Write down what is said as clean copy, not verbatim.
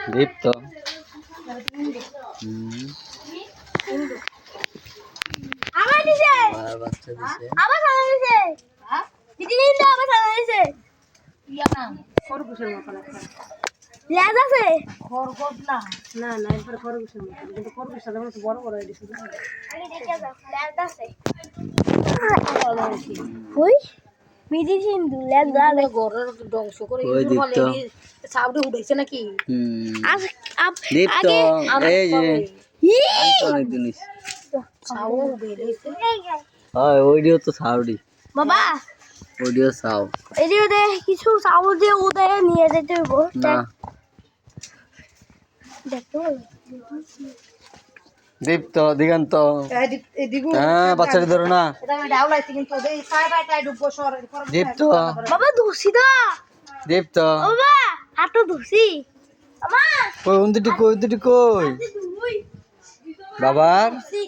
দীপ্ত আবার দিছে বাচ্চা দিছে আবার সাদা দিছে দিদি দিন আবার সাদা দিছে ইয়া না খরগোশের মতো একটা লেজ আছে খরগোশ না না না এরপরে খরগোশের মতো কিন্তু খরগোশটা যেমন একটু বড় বড় হয়ে গেছে আমি দেখে যাও লেজ আছে ওই মিদি সিন্ধু লেজ আছে ঘরের ধ্বংস করে ওই ইঁদুর বলে দীপ্ত সাবড়ে উঠেছে নাকি আজ দীপ্ত এই যে অনেক জিনিস সাবও বেরিয়েছে হয় ওইডিও তো সাউডি বাবা ওইডিও সাউ এদিকে দে কিছু চাউল দিয়ে উদয়ে নিয়ে যেতে হইব না দেখতে বল দীপ্ত দিগন্ত এদিকে হ্যাঁ বাচ্চাটা ধরো না এটা আমি ডাউলাইছি কিন্তু এই সাই বাইটাই ডুববো সর দীপ্ত বাবা ধুসি তো দীপ্ত বাবা হাতটা ধুসি আমা কই উন্দিটি কই ধুই বাবার ধুসি